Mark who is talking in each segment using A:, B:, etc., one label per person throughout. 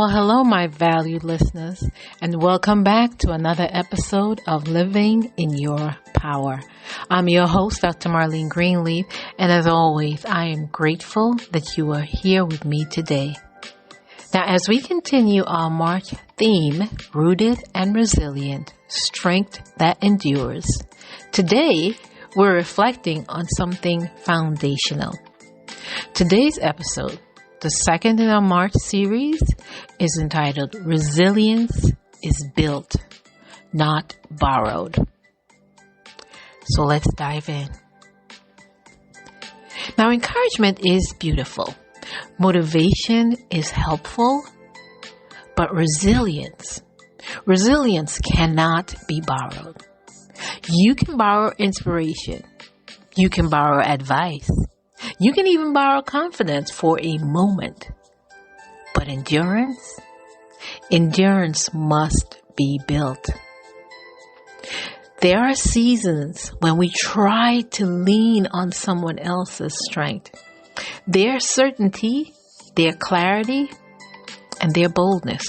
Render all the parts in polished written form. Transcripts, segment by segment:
A: Well, hello, my valued listeners, and welcome back to another episode of Living in Your Power. I'm your host, Dr. Marlene Greenleaf, and as always, I am grateful that you are here with me today. Now, as we continue our March theme, Rooted and Resilient, Strength that Endures, today we're reflecting on something foundational. Today's episode, the second in our March series, is entitled Resilience is Built, Not Borrowed. So let's dive in. Now, encouragement is beautiful. Motivation is helpful, but resilience cannot be borrowed. You can borrow inspiration. You can borrow advice. You can even borrow confidence for a moment. But endurance must be built. There are seasons when we try to lean on someone else's strength, their certainty, their clarity, and their boldness.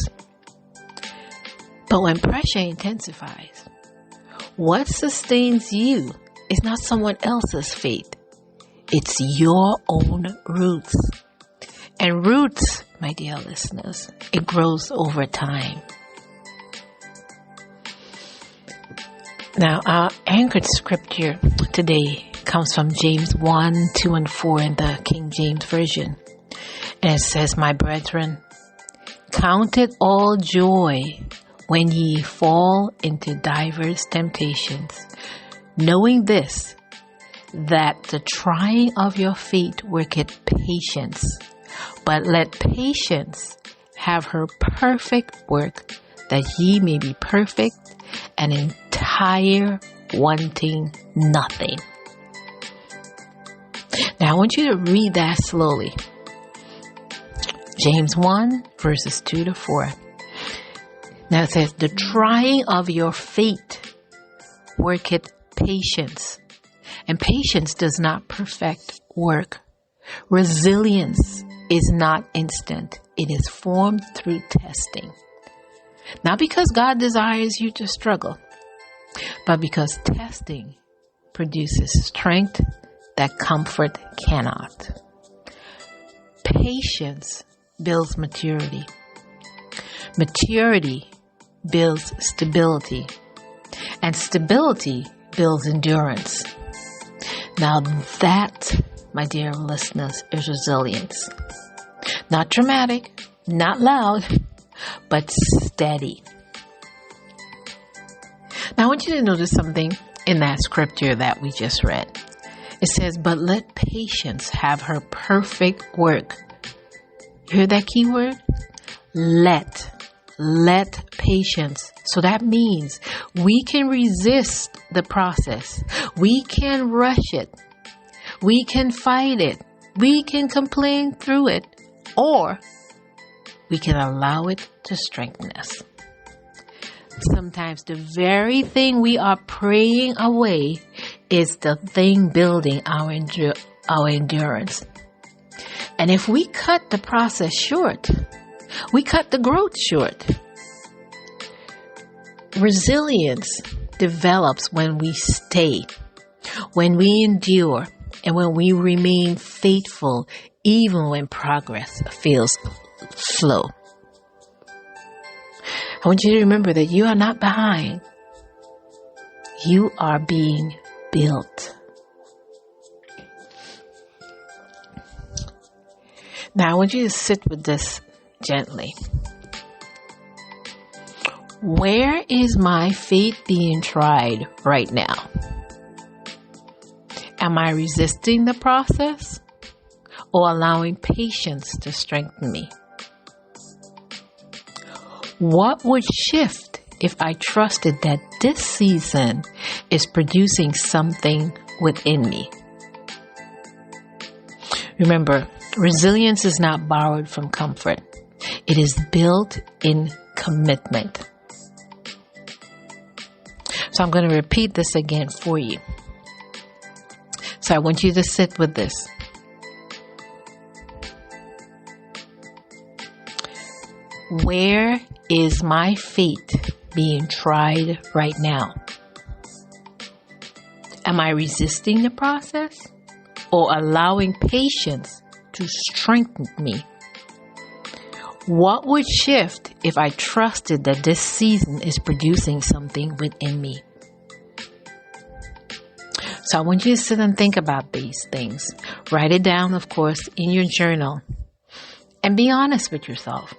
A: But when pressure intensifies, what sustains you is not someone else's faith. It's your own roots. And roots, my dear listeners, it grows over time. Now, our anchored scripture today comes from James 1, 2, and 4 in the King James Version. And it says, "My brethren, count it all joy when ye fall into divers temptations, knowing this, that the trying of your faith worketh patience. But let patience have her perfect work, that ye may be perfect and entire, wanting nothing." Now I want you to read that slowly. James 1, verses 2 to 4. Now it says, "The trying of your faith worketh patience. And patience does not perfect work. Resilience is not instant. It is formed through testing. Not because God desires you to struggle, but because testing produces strength that comfort cannot. Patience builds maturity. Maturity builds stability. And stability builds endurance. Now that, my dear listeners, is resilience. Not dramatic, not loud, but steady. Now I want you to notice something in that scripture that we just read. It says, "But let patience have her perfect work." You hear that key word? Let patience. So that means we can resist the process. We can rush it. We can fight it. We can complain through it. Or we can allow it to strengthen us. Sometimes the very thing we are praying away is the thing building our endurance. And if we cut the process short, we cut the growth short. Resilience develops when we stay, when we endure, and when we remain faithful, even when progress feels slow. I want you to remember that you are not behind. You are being built. Now I want you to sit with this gently. Where is my faith being tried right now? Am I resisting the process or allowing patience to strengthen me? What would shift if I trusted that this season is producing something within me? Remember, resilience is not borrowed from comfort. It is built in commitment. So I'm going to repeat this again for you. So I want you to sit with this. Where is my faith being tried right now? Am I resisting the process or allowing patience to strengthen me? What would shift if I trusted that this season is producing something within me? So I want you to sit and think about these things. Write it down, of course, in your journal. And be honest with yourself.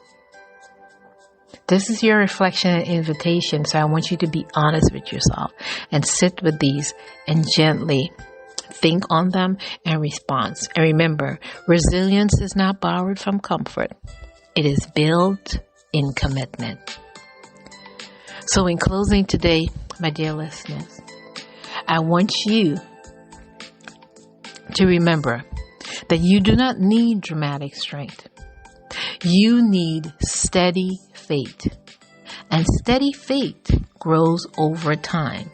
A: This is your reflection and invitation, so I want you to be honest with yourself and sit with these and gently think on them and respond. And remember, resilience is not borrowed from comfort. It is built in commitment. So in closing today, my dear listeners, I want you to remember that you do not need dramatic strength. You need steady faith. And steady faith grows over time.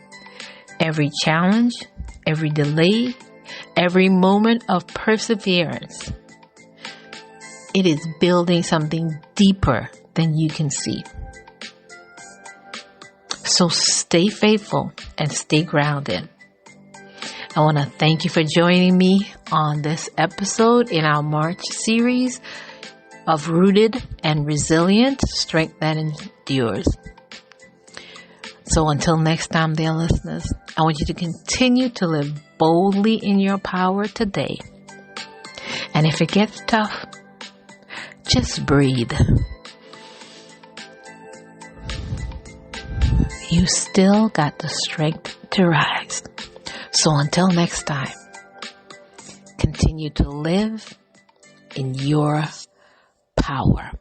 A: Every challenge, every delay, every moment of perseverance, it is building something deeper than you can see. So stay faithful and stay grounded. I want to thank you for joining me on this episode in our March series of Rooted and Resilient, Strength That Endures. So until next time, dear listeners, I want you to continue to live boldly in your power today. And if it gets tough, just breathe. You still got the strength to rise. So until next time, continue to live in your power.